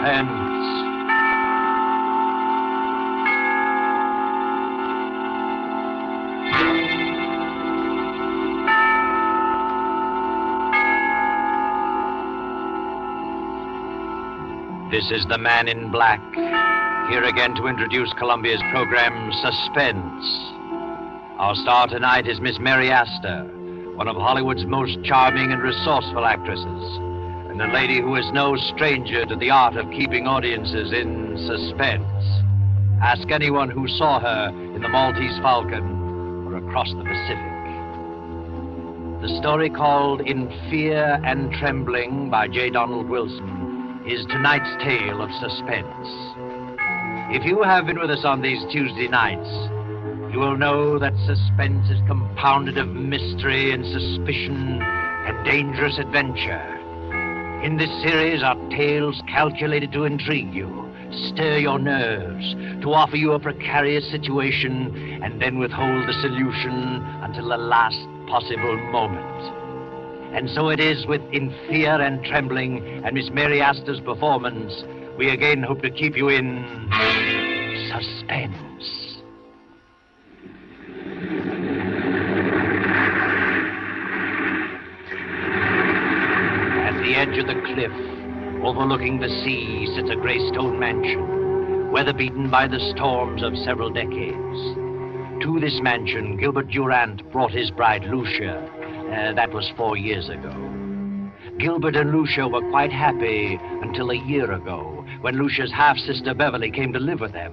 Suspense. This is the Man in Black, here again to introduce Columbia's program, Suspense. Our star tonight is Miss Mary Astor, one of Hollywood's most charming and resourceful actresses, and a lady who is no stranger to the art of keeping audiences in suspense. Ask anyone who saw her in The Maltese Falcon or Across the Pacific. The story called In Fear and Trembling by J. Donald Wilson is tonight's tale of suspense. If you have been with us on these Tuesday nights, you will know that suspense is compounded of mystery and suspicion and dangerous adventure. In this series are tales calculated to intrigue you, stir your nerves, to offer you a precarious situation, and then withhold the solution until the last possible moment. And so it is with In Fear and Trembling and Miss Mary Astor's performance, we again hope to keep you in suspense. At the edge of the cliff, overlooking the sea, sits a gray stone mansion, weather-beaten by the storms of several decades. To this mansion, Gilbert Durant brought his bride, Lucia. That was 4 years ago. Gilbert and Lucia were quite happy until a year ago, when Lucia's half-sister Beverly came to live with them.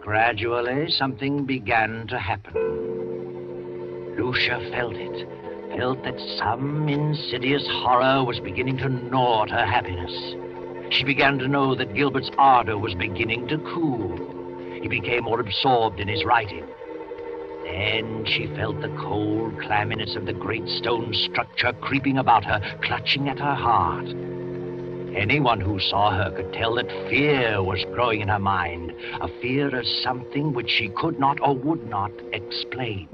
Gradually, something began to happen. Lucia felt that some insidious horror was beginning to gnaw at her happiness. She began to know that Gilbert's ardor was beginning to cool. He became more absorbed in his writing. Then she felt the cold clamminess of the great stone structure creeping about her, clutching at her heart. Anyone who saw her could tell that fear was growing in her mind, a fear of something which she could not or would not explain.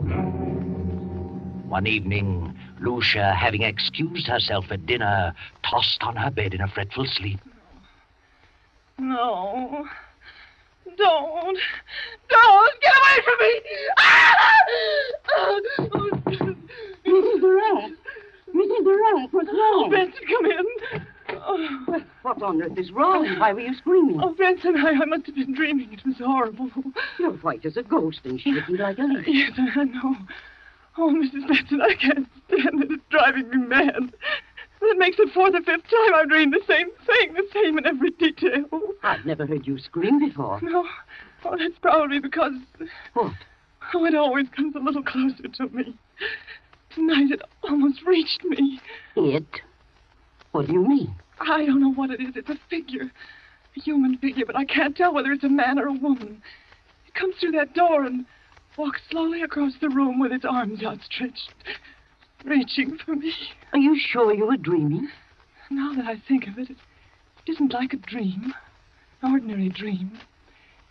One evening, Lucia, having excused herself at dinner, tossed on her bed in a fretful sleep. No. Don't get away from me! Mrs. Durant! Mrs. Durant, what's wrong? Oh, Benson, come in. Well, what on earth is wrong? Why were you screaming? Oh, Benson, I must have been dreaming. It was horrible. You're white as a ghost and shaking like a leaf. Yes, I know. Oh, Mrs. Benson, I can't stand it. It's driving me mad. It makes the 4th or 5th time I dream the same thing, the same in every detail. I've never heard you scream before. No. Oh, that's probably because... What? Oh, it always comes a little closer to me. Tonight it almost reached me. It? What do you mean? I don't know what it is. It's a figure. A human figure, but I can't tell whether it's a man or a woman. It comes through that door and walks slowly across the room with its arms outstretched, reaching for me. Are you sure you were dreaming? Now that I think of it, it isn't like a dream, an ordinary dream.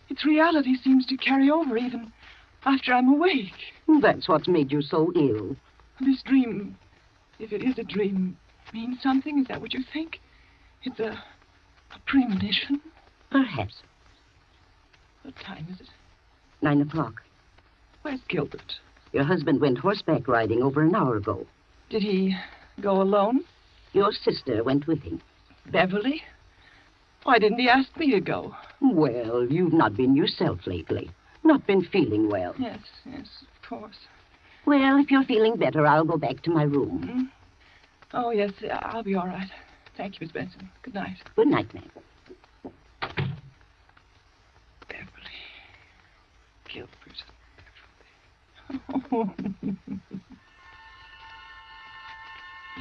Its reality seems to carry over even after I'm awake. That's what's made you so ill. This dream, if it is a dream, means something? Is that what you think? It's a premonition? Perhaps. What time is it? 9 o'clock. Where's Gilbert? Your husband went horseback riding over an hour ago. Did he go alone? Your sister went with him. Beverly? Why didn't he ask me to go? Well, you've not been yourself lately. Not been feeling well. Yes, of course. Well, if you're feeling better, I'll go back to my room. Mm-hmm. Oh, yes, I'll be all right. Thank you, Miss Benson. Good night. Good night, ma'am. Beverly. Gilbert. Beverly.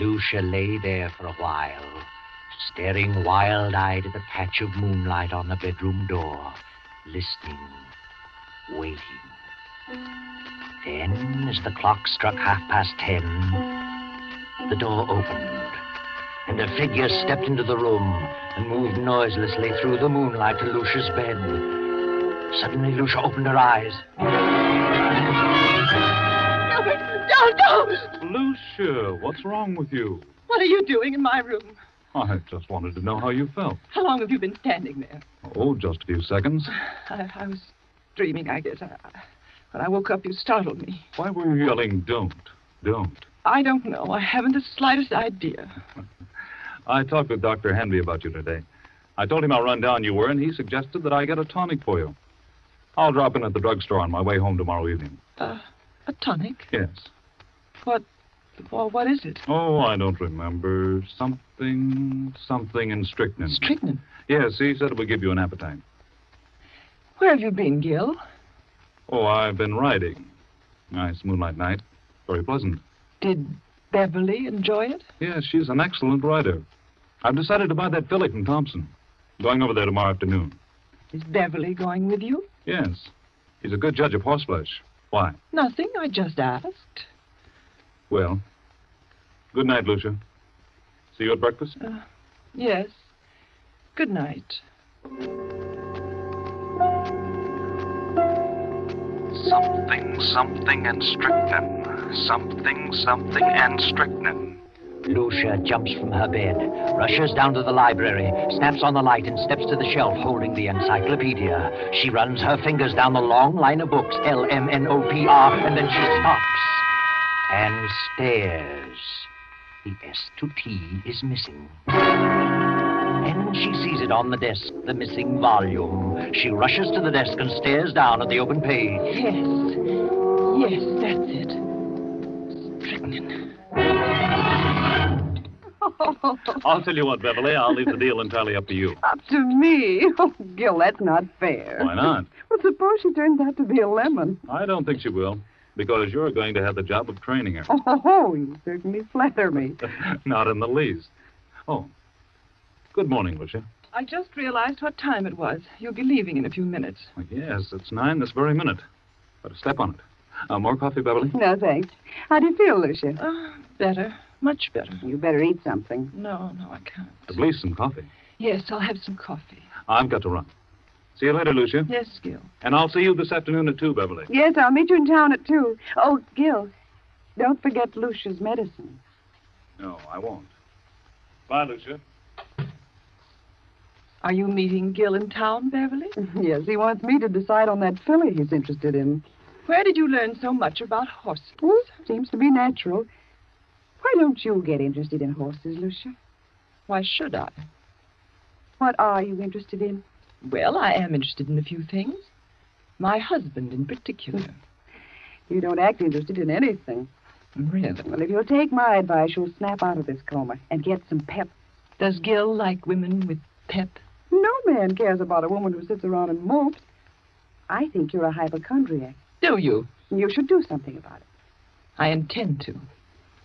Lucia lay there for a while, staring wild-eyed at the patch of moonlight on the bedroom door, listening, waiting. Then, as the clock struck 10:30, the door opened, and a figure stepped into the room and moved noiselessly through the moonlight to Lucia's bed. Suddenly, Lucia opened her eyes. Don't! Lucia, what's wrong with you? What are you doing in my room? I just wanted to know how you felt. How long have you been standing there? Oh, just a few seconds. I was dreaming, I guess. When I woke up, you startled me. Why were you yelling, don't? I don't know. I haven't the slightest idea. I talked with Dr. Henry about you today. I told him how run down you were, and he suggested that I get a tonic for you. I'll drop in at the drugstore on my way home tomorrow evening. A tonic? Yes. What is it? Oh, I don't remember. Something in strychnine. Strychnine? Yes, he said it would give you an appetite. Where have you been, Gil? Oh, I've been riding. Nice moonlight night. Very pleasant. Did Beverly enjoy it? Yes, she's an excellent rider. I've decided to buy that filly from Thompson. Going over there tomorrow afternoon. Is Beverly going with you? Yes. He's a good judge of horseflesh. Why? Nothing. I just asked. Well, good night, Lucia. See you at breakfast? Yes. Good night. Something and strychnine. Something and strychnine. Lucia jumps from her bed, rushes down to the library, snaps on the light, and steps to the shelf holding the encyclopedia. She runs her fingers down the long line of books, LMNOPR, and then she stops and stares. The S to T is missing. And she sees it on the desk, the missing volume. She rushes to the desk and stares down at the open page. Yes, that's it. Strychnine. I'll tell you what, Beverly. I'll leave the deal entirely up to you. Up to me? Oh, Gil, that's not fair. Why not? Well, suppose she turns out to be a lemon. I don't think she will, because you're going to have the job of training her. Oh, you certainly flatter me. Not in the least. Oh, good morning, Lucia. I just realized what time it was. You'll be leaving in a few minutes. Well, yes, it's 9 this very minute. Better step on it. More coffee, Beverly? No, thanks. How do you feel, Lucia? Better. Much better. You better eat something. No, I can't. At least some coffee. Yes, I'll have some coffee. I've got to run. See you later, Lucia. Yes, Gil. And I'll see you this afternoon at 2, Beverly. Yes, I'll meet you in town at 2. Oh, Gil, don't forget Lucia's medicine. No, I won't. Bye, Lucia. Are you meeting Gil in town, Beverly? Yes, he wants me to decide on that filly he's interested in. Where did you learn so much about horses? Well, seems to be natural. Why don't you get interested in horses, Lucia? Why should I? What are you interested in? Well, I am interested in a few things. My husband in particular. You don't act interested in anything. Really? Well, if you'll take my advice, you'll snap out of this coma and get some pep. Does Gil like women with pep? No man cares about a woman who sits around and mopes. I think you're a hypochondriac. Do you? You should do something about it. I intend to.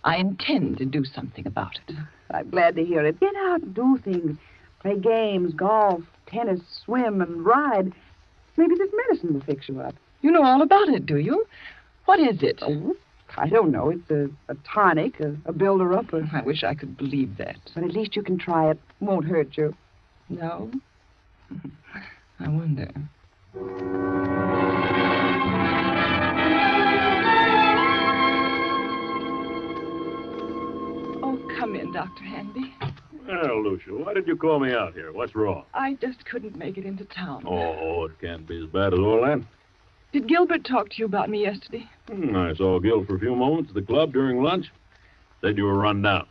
I intend to do something about it. I'm glad to hear it. Get out and do things. Play games, golf, tennis, swim, and ride. Maybe this medicine will fix you up. You know all about it, do you? What is it? Oh, I don't know. It's a tonic, a builder-upper. I wish I could believe that. But at least you can try it. Won't hurt you. No? I wonder. Oh, come in, Dr. Hanby. Well, Lucia, why did you call me out here? What's wrong? I just couldn't make it into town. Oh, it can't be as bad as all that. Did Gilbert talk to you about me yesterday? I saw Gil for a few moments at the club during lunch. Said you were run down.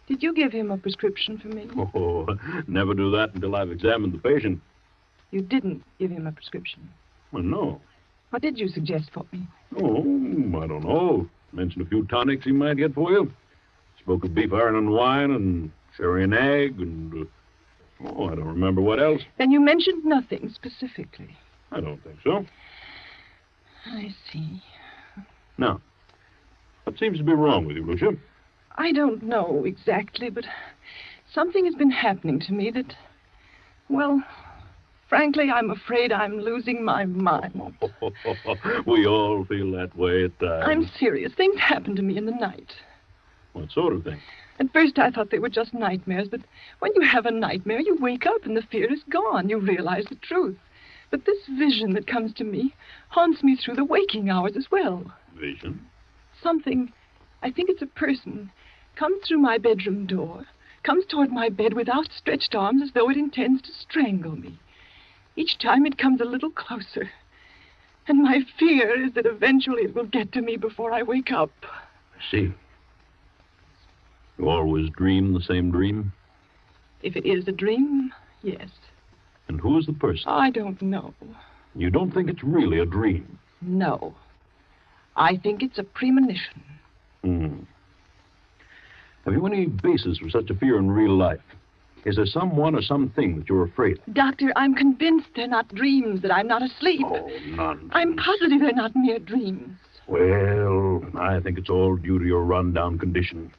Did you give him a prescription for me? Oh, never do that until I've examined the patient. You didn't give him a prescription. Well, no. What did you suggest for me? Oh, I don't know. Mentioned a few tonics he might get for you. Spoke of beef iron and wine and sherry and egg and... I don't remember what else. Then you mentioned nothing specifically. I don't think so. I see. Now, what seems to be wrong with you, Lucia? I don't know exactly, but something has been happening to me that, well, frankly, I'm afraid I'm losing my mind. We all feel that way at times. I'm serious. Things happen to me in the night. What sort of thing? At first I thought they were just nightmares, but when you have a nightmare, you wake up and the fear is gone. You realize the truth. But this vision that comes to me haunts me through the waking hours as well. Vision? Something, I think it's a person, comes through my bedroom door, comes toward my bed with outstretched arms as though it intends to strangle me. Each time it comes a little closer. And my fear is that eventually it will get to me before I wake up. I see. You always dream the same dream? If it is a dream, yes. And who is the person? I don't know. You don't think it's really a dream? No. I think it's a premonition. Have you any basis for such a fear in real life? Is there someone or something that you're afraid of? Doctor, I'm convinced they're not dreams, that I'm not asleep. Oh, nonsense. I'm positive they're not mere dreams. Well, I think it's all due to your run-down condition.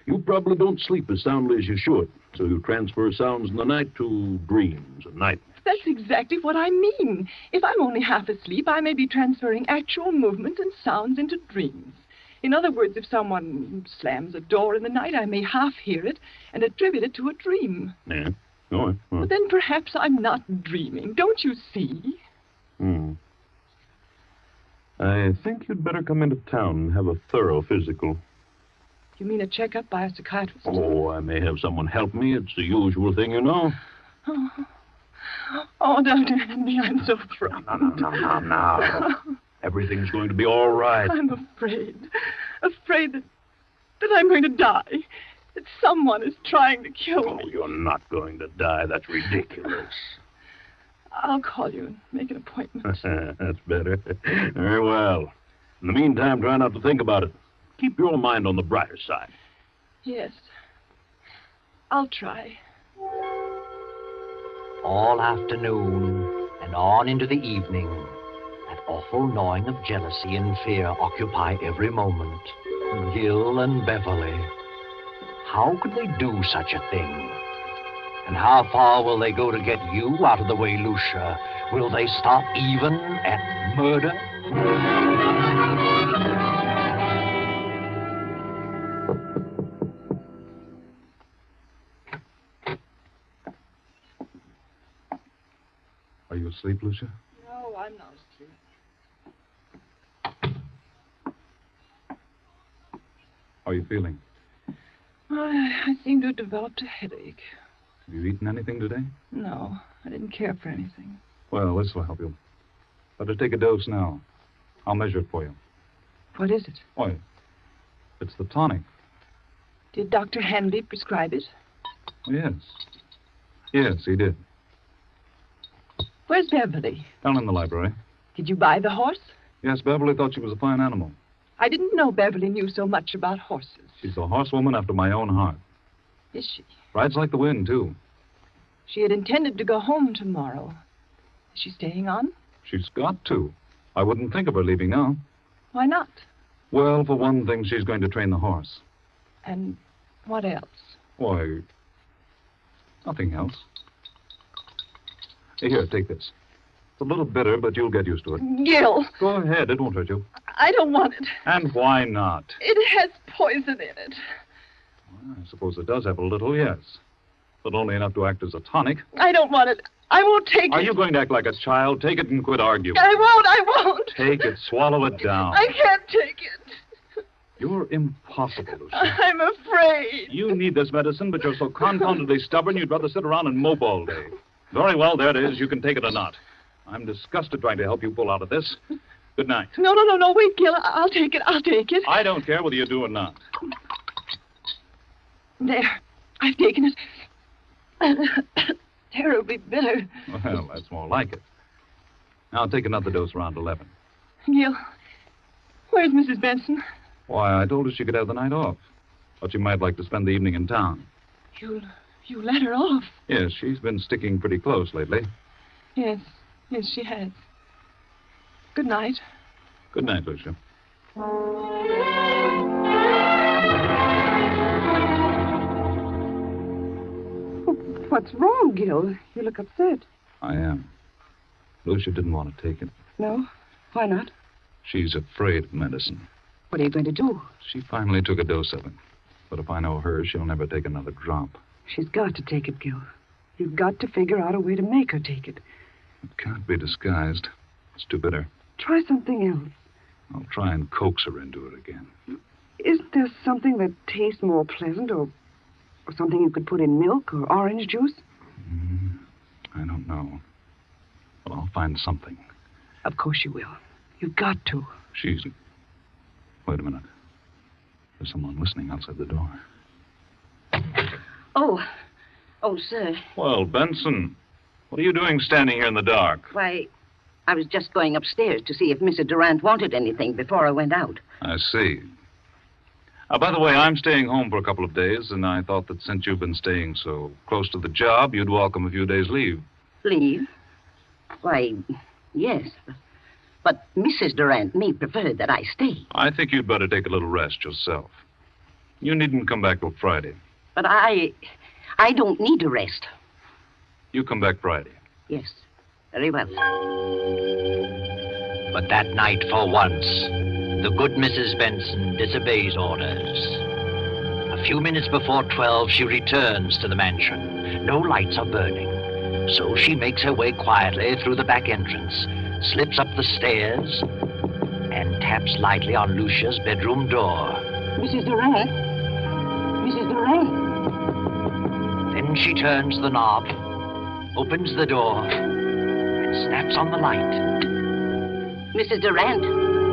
You probably don't sleep as soundly as you should, so you transfer sounds in the night to dreams at night. That's exactly what I mean. If I'm only half asleep, I may be transferring actual movement and sounds into dreams. In other words, if someone slams a door in the night, I may half hear it and attribute it to a dream. Yeah. Oh, But then perhaps I'm not dreaming. Don't you see? I think you'd better come into town and have a thorough physical. You mean a checkup by a psychiatrist? Oh, I may have someone help me. It's the usual thing, you know. Oh, Dr. Henry, I'm so frightened. No. Everything's going to be all right. I'm afraid. Afraid that I'm going to die. That someone is trying to kill me. Oh, you're not going to die. That's ridiculous. I'll call you and make an appointment. That's better. Very well. In the meantime, try not to think about it. Keep your mind on the brighter side. Yes. I'll try. All afternoon and on into the evening, that awful gnawing of jealousy and fear occupy every moment. Gil and Beverly. How could they do such a thing? And how far will they go to get you out of the way, Lucia? Will they stop even at murder? Are you asleep, Lucia? No, I'm not asleep. How are you feeling? I seem to have developed a headache. Have you eaten anything today? No, I didn't care for anything. Well, this will help you. Better take a dose now. I'll measure it for you. What is it? Why, it's the tonic. Did Dr. Hanby prescribe it? Yes. Yes, he did. Where's Beverly? Down in the library. Did you buy the horse? Yes, Beverly thought she was a fine animal. I didn't know Beverly knew so much about horses. She's a horsewoman after my own heart. Is she? Rides like the wind, too. She had intended to go home tomorrow. Is she staying on? She's got to. I wouldn't think of her leaving now. Why not? Well, for one thing, she's going to train the horse. And what else? Why, nothing else. Here, take this. It's a little bitter, but you'll get used to it. Gil, Go ahead, it won't hurt you. I don't want it. And why not? It has poison in it. Well, I suppose it does have a little, yes. But only enough to act as a tonic. I don't want it. I won't take Are it. you going to act like a child? Take it and quit arguing. I won't. Take it, swallow it down. I can't take it. You're impossible, Lucy. I'm afraid. You need this medicine, but you're so confoundedly stubborn you'd rather sit around and mope all day. Very well, there it is. You can take it or not. I'm disgusted trying to help you pull out of this. Good night. No. Wait, Gil. I'll take it. I don't care whether you do or not. There. I've taken it. Terribly bitter. Well, that's more like it. Now take another dose around 11. Gil, where's Mrs. Benson? Why, I told her she could have the night off. But she might like to spend the evening in town. You let her off? Yes, she's been sticking pretty close lately. Yes, she has. Good night. Good night, Lucia. What's wrong, Gil? You look upset. I am. Lucia didn't want to take it. No? Why not? She's afraid of medicine. What are you going to do? She finally took a dose of it. But if I know her, she'll never take another drop. She's got to take it, Gil. You've got to figure out a way to make her take it. It can't be disguised. It's too bitter. Try something else. I'll try and coax her into it again. Isn't there something that tastes more pleasant or Or something you could put in milk or orange juice? I don't know. But I'll find something. Of course you will. You've got to. Wait a minute. There's someone listening outside the door. Oh, sir. Well, Benson, what are you doing standing here in the dark? Why, I was just going upstairs to see if Mrs. Durant wanted anything before I went out. I see. By the way, I'm staying home for a couple of days, and I thought that since you've been staying so close to the job, you'd welcome a few days' leave. Leave? Why, yes. But Mrs. Durant may prefer that I stay. I think you'd better take a little rest yourself. You needn't come back till Friday. But I don't need a rest. You come back Friday. Yes, very well. But that night, for once, the good Mrs. Benson disobeys orders. A few minutes before 12, she returns to the mansion. No lights are burning. So she makes her way quietly through the back entrance, slips up the stairs, and taps lightly on Lucia's bedroom door. Mrs. Durant? Mrs. Durant? Then she turns the knob, opens the door, and snaps on the light. Mrs. Durant,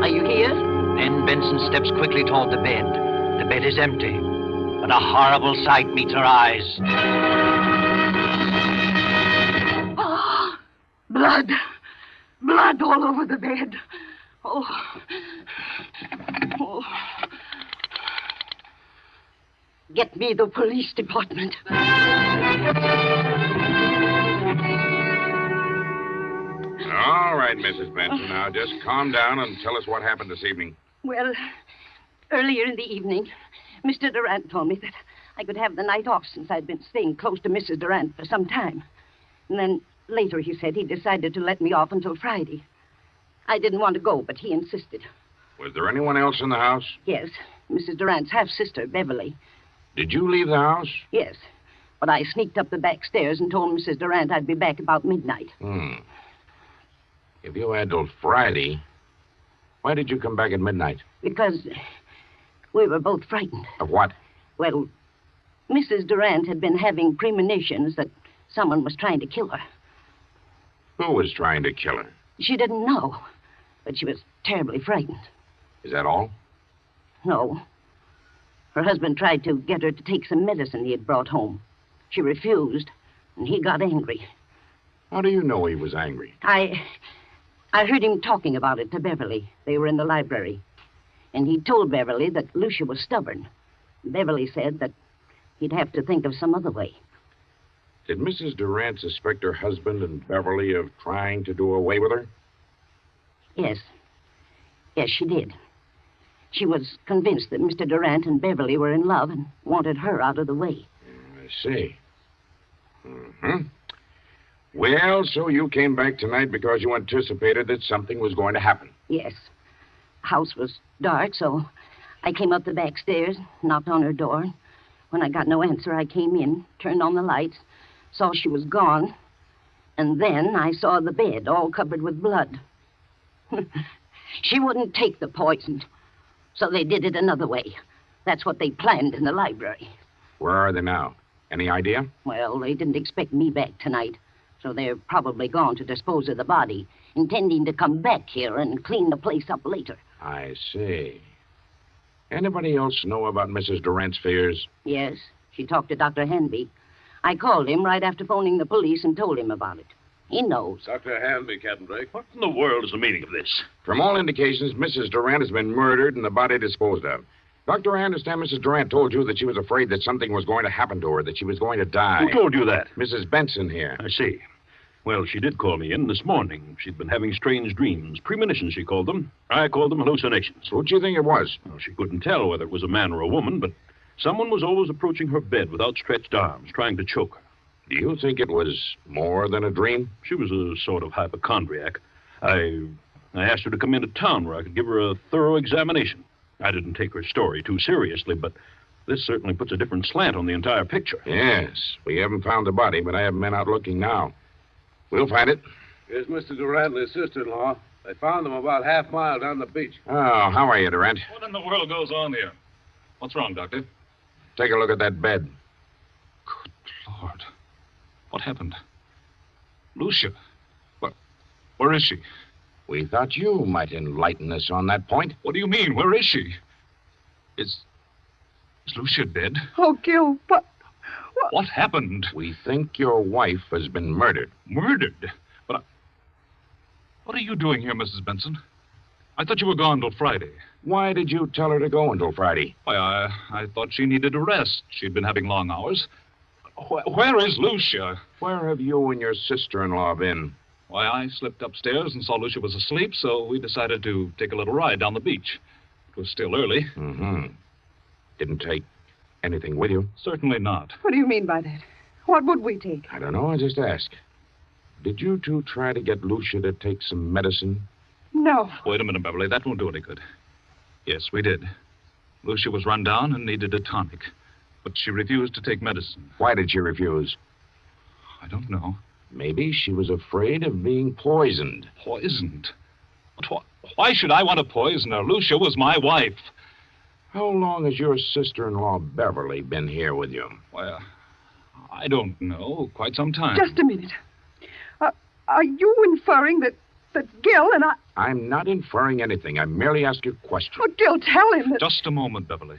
are you here? Then Benson steps quickly toward the bed. The bed is empty, but a horrible sight meets her eyes. Oh, blood. Blood all over the bed. Oh. Get me the police department. All right, Mrs. Benson. Now, just calm down and tell us what happened this evening. Well, earlier in the evening, Mr. Durant told me that I could have the night off since I'd been staying close to Mrs. Durant for some time. And then later he said he decided to let me off until Friday. I didn't want to go, but he insisted. Was there anyone else in the house? Yes, Mrs. Durant's half-sister, Beverly. Did you leave the house? Yes, but I sneaked up the back stairs and told Mrs. Durant I'd be back about midnight. If you had till Friday, why did you come back at midnight? Because we were both frightened. Of what? Well, Mrs. Durant had been having premonitions that someone was trying to kill her. Who was trying to kill her? She didn't know, but she was terribly frightened. Is that all? No. Her husband tried to get her to take some medicine he had brought home. She refused, and he got angry. How do you know he was angry? I heard him talking about it to Beverly. They were in the library. And he told Beverly that Lucia was stubborn. Beverly said that he'd have to think of some other way. Did Mrs. Durant suspect her husband and Beverly of trying to do away with her? Yes. Yes, she did. She was convinced that Mr. Durant and Beverly were in love and wanted her out of the way. I see. Well, so you came back tonight because you anticipated that something was going to happen. Yes. The house was dark, so I came up the back stairs, knocked on her door. When I got no answer, I came in, turned on the lights, saw she was gone, and then I saw the bed all covered with blood. She wouldn't take the poison, so they did it another way. That's what they planned in the library. Where are they now? Any idea? Well, they didn't expect me back tonight, so they're probably gone to dispose of the body, intending to come back here and clean the place up later. I see. Anybody else know about Mrs. Durant's fears? Yes, she talked to Dr. Hanby. I called him right after phoning the police and told him about it. He knows. Dr. Hanby, Captain Drake. What in the world is the meaning of this? From all indications, Mrs. Durant has been murdered and the body disposed of. Doctor, I understand Mrs. Durant told you that she was afraid that something was going to happen to her, that she was going to die. Who told you that? Mrs. Benson here. I see. Well, she did call me in this morning. She'd been having strange dreams. Premonitions, she called them. I called them hallucinations. Who'd you think it was? Well, she couldn't tell whether it was a man or a woman, but someone was always approaching her bed with outstretched arms, trying to choke her. Do you think it was more than a dream? She was a sort of hypochondriac. I asked her to come into town where I could give her a thorough examination. I didn't take her story too seriously, but this certainly puts a different slant on the entire picture. Yes. We haven't found the body, but I have men out looking now. We'll find it. Here's Mr. Durant and his sister-in-law. They found them about half-mile down the beach. Oh, how are you, Durant? What in the world goes on here? What's wrong, Doctor? Take a look at that bed. What happened? Lucia. Where is she? We thought you might enlighten us on that point. What do you mean? Where is she? Is Lucia dead? Oh, Gil, what? What happened? We think your wife has been murdered. Murdered? But what are you doing here, Mrs. Benson? I thought you were gone till Friday. Why did you tell her to go until Friday? Why, I thought she needed a rest. She'd been having long hours. Where is Lucia? Where have you and your sister-in-law been? Why, I slipped upstairs and saw Lucia was asleep, so we decided to take a little ride down the beach. It was still early. Mm-hmm. Didn't take anything with you? Certainly not. What do you mean by that? What would we take? I don't know. I just asked. Did you two try to get Lucia to take some medicine? No. Wait a minute, Beverly. That won't do any good. Yes, we did. Lucia was run down and needed a tonic, but she refused to take medicine. Why did she refuse? I don't know. Maybe she was afraid of being poisoned. Poisoned? But why should I want to poison her? Lucia was my wife. How long has your sister-in-law Beverly been here with you? Well, I don't know. Quite some time. Just a minute. Are you inferring that Gil and I... I'm not inferring anything. I merely ask you a question. Oh, Gil, tell him that... Just a moment, Beverly.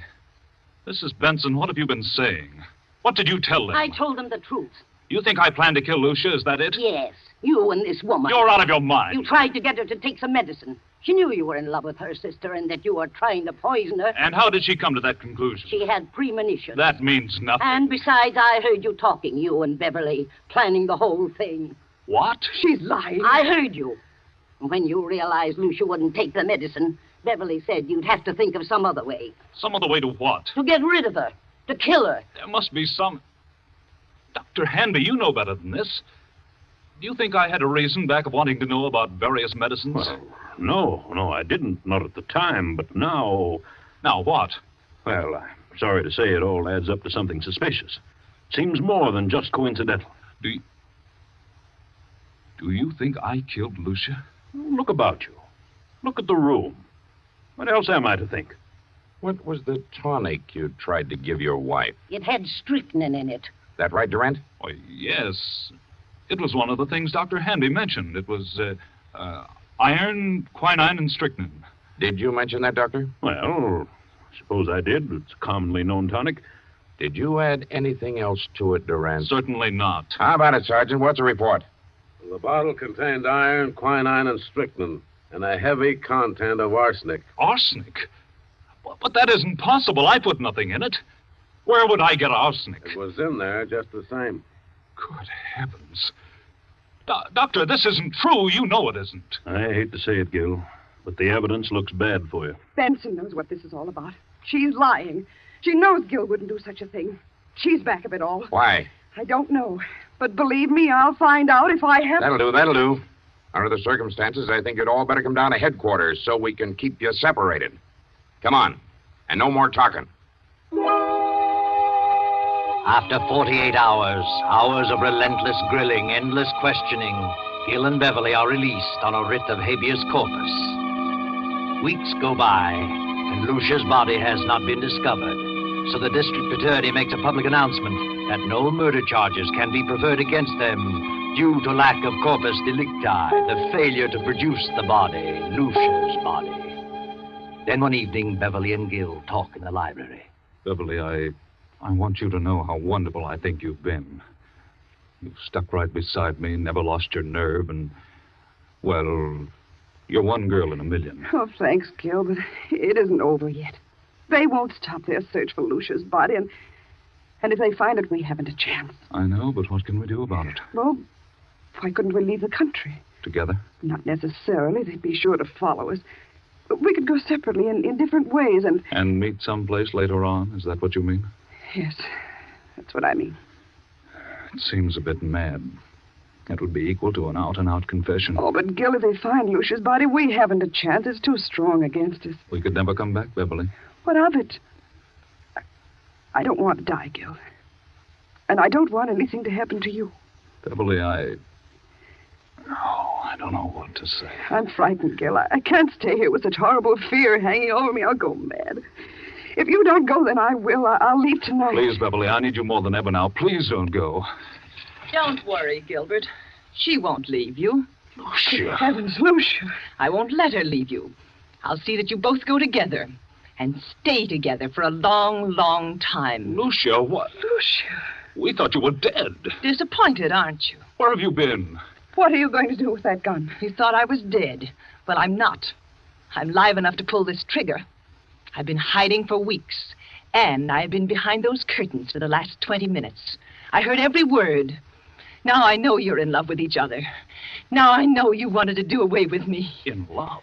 Mrs. Benson, what have you been saying? What did you tell them? I told them the truth. You think I planned to kill Lucia? Is that it? Yes, you and this woman. You're out of your mind. You tried to get her to take some medicine. She knew you were in love with her sister and that you were trying to poison her. And how did she come to that conclusion? She had premonition. That means nothing. And besides, I heard you talking, you and Beverly, planning the whole thing. What? She's lying. I heard you. When you realized Lucia wouldn't take the medicine, Beverly said you'd have to think of some other way. Some other way to what? To get rid of her. To kill her. There must be some... Dr. Hanby, you know better than this. Do you think I had a reason back of wanting to know about various medicines? Well, no, I didn't. Not at the time, but now... Now what? Well, I'm sorry to say it all adds up to something suspicious. Seems more than just coincidental. Do you think I killed Lucia? Look about you. Look at the room. What else am I to think? What was the tonic you tried to give your wife? It had strychnine in it. That right, Durant? Why, yes. It was one of the things Dr. Hanby mentioned. It was iron, quinine, and strychnine. Did you mention that, Doctor? Well, I suppose I did. It's a commonly known tonic. Did you add anything else to it, Durant? Certainly not. How about it, Sergeant? What's the report? The bottle contained iron, quinine, and strychnine, and a heavy content of arsenic. Arsenic? But that isn't possible. I put nothing in it. Where would I get arsenic? It was in there just the same. Good heavens. Doctor, this isn't true. You know it isn't. I hate to say it, Gil, but the evidence looks bad for you. Benson knows what this is all about. She's lying. She knows Gil wouldn't do such a thing. She's back of it all. Why? I don't know. But believe me, I'll find out if I have... That'll do. Under the circumstances, I think you'd all better come down to headquarters so we can keep you separated. Come on. And no more talking. After 48 hours of relentless grilling, endless questioning, Gil and Beverly are released on a writ of habeas corpus. Weeks go by, and Lucia's body has not been discovered, so the district attorney makes a public announcement that no murder charges can be preferred against them due to lack of corpus delicti, the failure to produce the body, Lucia's body. Then one evening, Beverly and Gil talk in the library. Beverly, I want you to know how wonderful I think you've been. You've stuck right beside me, never lost your nerve, and, well, you're one girl in a million. Oh, thanks, Gil, but it isn't over yet. They won't stop their search for Lucia's body, and if they find it, we haven't a chance. I know, but what can we do about it? Well, why couldn't we leave the country? Together? Not necessarily. They'd be sure to follow us. But we could go separately in different ways, and... And meet someplace later on? Is that what you mean? Yes, that's what I mean. It seems a bit mad. It would be equal to an out-and-out confession. Oh, but Gil, if they find Lucia's body, we haven't a chance. It's too strong against us. We could never come back, Beverly. What of it? I don't want to die, Gil. And I don't want anything to happen to you. Beverly, I don't know what to say. I'm frightened, Gil. I can't stay here with such horrible fear hanging over me. I'll go mad. If you don't go, then I will. I'll leave tonight. Please, Beverly, I need you more than ever now. Please don't go. Don't worry, Gilbert. She won't leave you. Lucia. Heavens, Lucia. I won't let her leave you. I'll see that you both go together and stay together for a long, long time. Lucia, what? Lucia. We thought you were dead. Disappointed, aren't you? Where have you been? What are you going to do with that gun? You thought I was dead. Well, I'm not. I'm live enough to pull this trigger. I've been hiding for weeks, and I've been behind those curtains for the last 20 minutes. I heard every word. Now I know you're in love with each other. Now I know you wanted to do away with me. In love?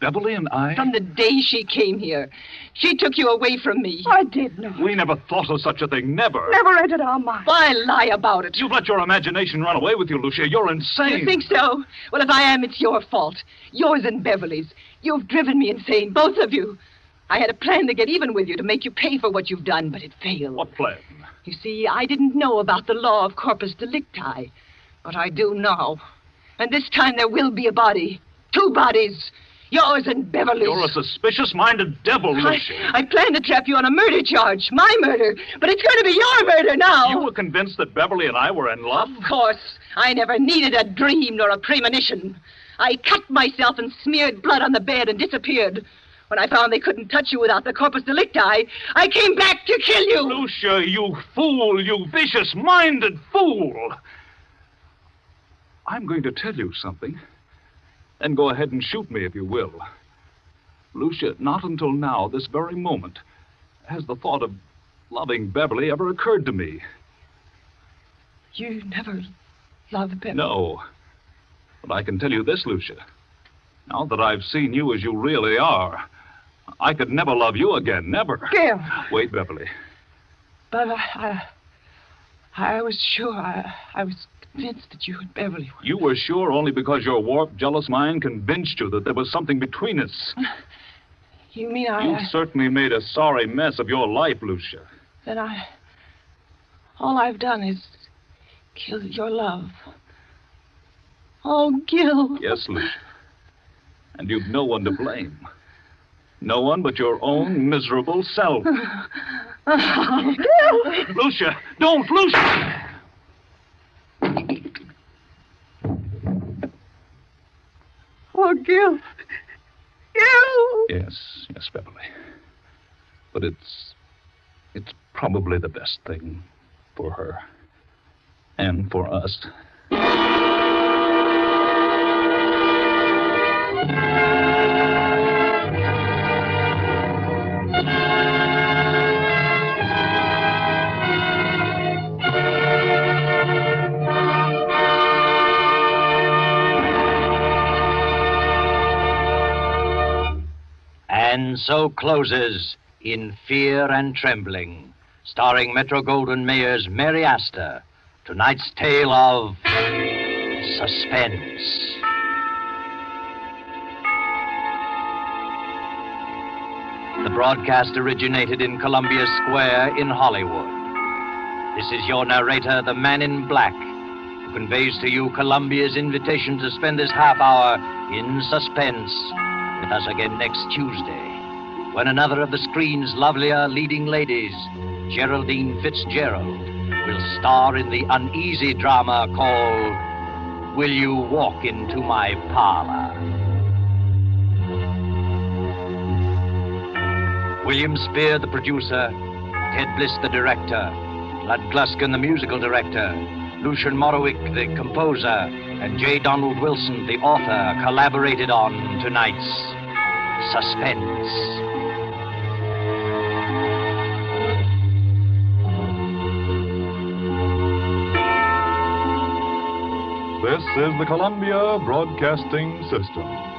Beverly and I? From the day she came here, she took you away from me. I did not. We never thought of such a thing, never. Never entered our mind. Why lie about it? You've let your imagination run away with you, Lucia. You're insane. You think so? Well, if I am, it's your fault. Yours and Beverly's. You've driven me insane, both of you. I had a plan to get even with you, to make you pay for what you've done, but it failed. What plan? You see, I didn't know about the law of corpus delicti, but I do now. And this time there will be a body. 2 bodies. Yours and Beverly's. You're a suspicious-minded devil, Lucia. I planned to trap you on a murder charge. My murder. But it's going to be your murder now. You were convinced that Beverly and I were in love? Of course. I never needed a dream nor a premonition. I cut myself and smeared blood on the bed and disappeared. When I found they couldn't touch you without the corpus delicti, I came back to kill you. Lucia, you fool, you vicious-minded fool. I'm going to tell you something. Then go ahead and shoot me if you will. Lucia, not until now, this very moment, has the thought of loving Beverly ever occurred to me. You never loved Beverly? No. But I can tell you this, Lucia. Now that I've seen you as you really are, I could never love you again, never. Gil. Wait, Beverly. But I was sure. I was convinced that you and Beverly were... You were sure only because your warped, jealous mind convinced you that there was something between us. You mean You certainly made a sorry mess of your life, Lucia. Then all I've done is kill your love. Oh, Gil. Yes, Lucia. And you've no one to blame. No one but your own miserable self. Lucia, don't, Lucia! Oh, Gil. Gil! Yes, Beverly. But it's probably the best thing for her. And for us. And so closes In Fear and Trembling, starring Metro-Goldwyn-Mayer's Mary Astor, tonight's tale of Suspense. The broadcast originated in Columbia Square in Hollywood. This is your narrator, the Man in Black, who conveys to you Columbia's invitation to spend this half hour in suspense with us again next Tuesday, when another of the screen's lovelier leading ladies, Geraldine Fitzgerald, will star in the uneasy drama called Will You Walk Into My Parlor? William Spear, the producer, Ted Bliss, the director, Lud Gluskin, the musical director, Lucian Morowick, the composer, and J. Donald Wilson, the author, collaborated on tonight's Suspense. This is the Columbia Broadcasting System.